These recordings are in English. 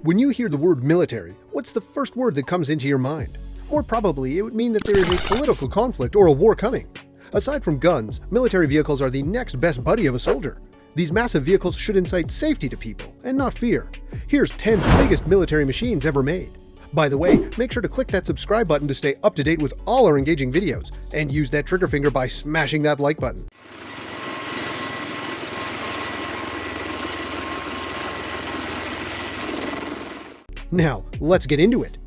When you hear the word military, what's the first word that comes into your mind? More probably, it would mean that there is a political conflict or a war coming. Aside from guns, military vehicles are the next best buddy of a soldier. These massive vehicles should incite safety to people, and not fear. Here's 10 biggest military machines ever made. By the way, make sure to click that subscribe button to stay up to date with all our engaging videos, and use that trigger finger by smashing that like button. Now, let's get into it.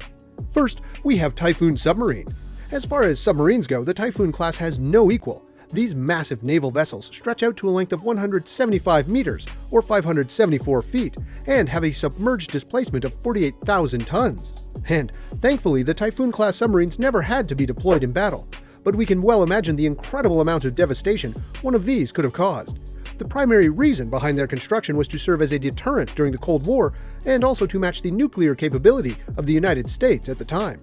First, we have Typhoon Submarine. As far as submarines go, the Typhoon class has no equal. These massive naval vessels stretch out to a length of 175 meters, or 574 feet, and have a submerged displacement of 48,000 tons. And thankfully, the Typhoon-class submarines never had to be deployed in battle, but we can well imagine the incredible amount of devastation one of these could have caused. The primary reason behind their construction was to serve as a deterrent during the Cold War, and also to match the nuclear capability of the United States at the time.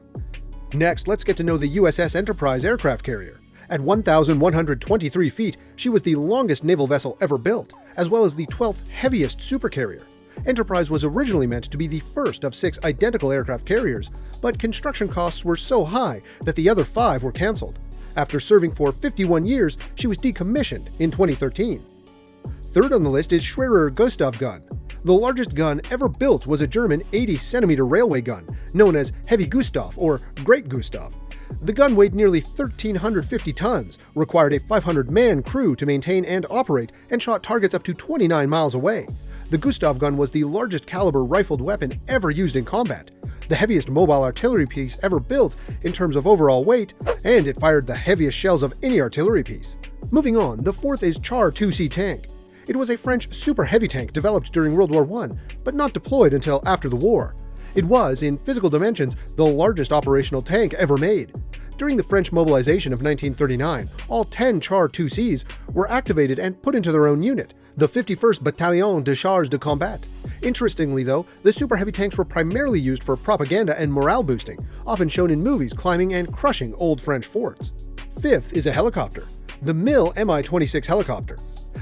Next, let's get to know the USS Enterprise aircraft carrier. At 1,123 feet, she was the longest naval vessel ever built, as well as the 12th heaviest supercarrier. Enterprise was originally meant to be the first of 6 identical aircraft carriers, but construction costs were so high that the other 5 were cancelled. After serving for 51 years, she was decommissioned in 2013. Third on the list is Schrier Gustav Gun. The largest gun ever built was a German 80-centimeter railway gun, known as Heavy Gustav or Great Gustav. The gun weighed nearly 1,350 tons, required a 500-man crew to maintain and operate, and shot targets up to 29 miles away. The Gustav gun was the largest caliber rifled weapon ever used in combat, the heaviest mobile artillery piece ever built in terms of overall weight, and it fired the heaviest shells of any artillery piece. Moving on, the fourth is Char 2C tank. It was a French super heavy tank developed during World War I, but not deployed until after the war. It was, in physical dimensions, the largest operational tank ever made. During the French mobilization of 1939, all 10 Char 2Cs were activated and put into their own unit, the 51st Bataillon de Chars de Combat. Interestingly though, the super heavy tanks were primarily used for propaganda and morale boosting, often shown in movies climbing and crushing old French forts. Fifth is a helicopter, the Mi26 Helicopter.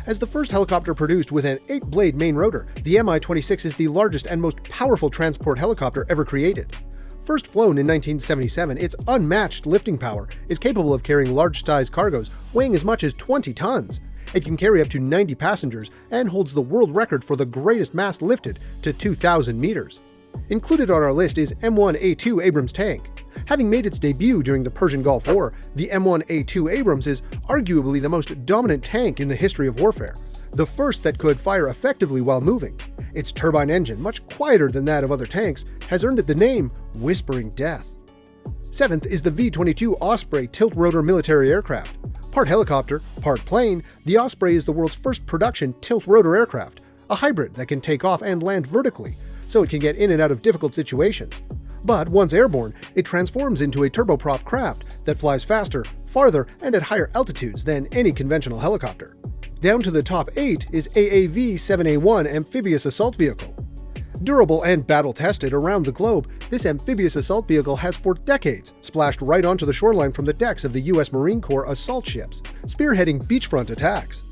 As the first helicopter produced with an 8-blade main rotor, the Mi26 is the largest and most powerful transport helicopter ever created. First flown in 1977, its unmatched lifting power is capable of carrying large-sized cargoes weighing as much as 20 tons. It can carry up to 90 passengers and holds the world record for the greatest mass lifted to 2,000 meters. Included on our list is M1A2 Abrams tank. Having made its debut during the Persian Gulf War, the M1A2 Abrams is arguably the most dominant tank in the history of warfare, the first that could fire effectively while moving. Its turbine engine, much quieter than that of other tanks, has earned it the name Whispering Death. Seventh is the V22 Osprey tilt-rotor military aircraft. Part helicopter, part plane, the Osprey is the world's first production tilt-rotor aircraft, a hybrid that can take off and land vertically, so it can get in and out of difficult situations. But once airborne, it transforms into a turboprop craft that flies faster, farther, and at higher altitudes than any conventional helicopter. Down to the top 8 is AAV-7A1 Amphibious Assault Vehicle. Durable and battle-tested around the globe, this amphibious assault vehicle has for decades splashed right onto the shoreline from the decks of the U.S. Marine Corps assault ships, spearheading beachfront attacks.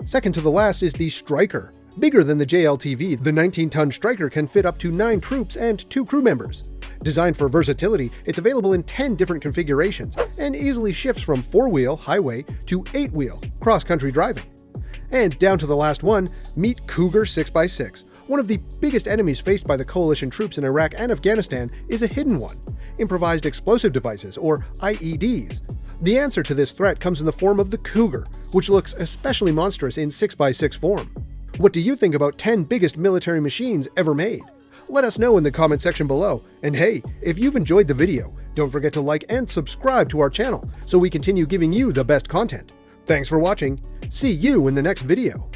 Second to the last is the Striker. Bigger than the JLTV, the 19-ton Striker can fit up to 9 troops and 2 crew members. Designed for versatility, it's available in 10 different configurations and easily shifts from 4-wheel highway to 8-wheel cross-country driving. And down to the last one, meet Cougar 6x6. One of the biggest enemies faced by the coalition troops in Iraq and Afghanistan is a hidden one, improvised explosive devices, or IEDs. The answer to this threat comes in the form of the Cougar, which looks especially monstrous in 6x6 form. What do you think about 10 biggest military machines ever made? Let us know in the comment section below. And hey, if you've enjoyed the video, don't forget to like and subscribe to our channel so we continue giving you the best content. Thanks for watching. See you in the next video.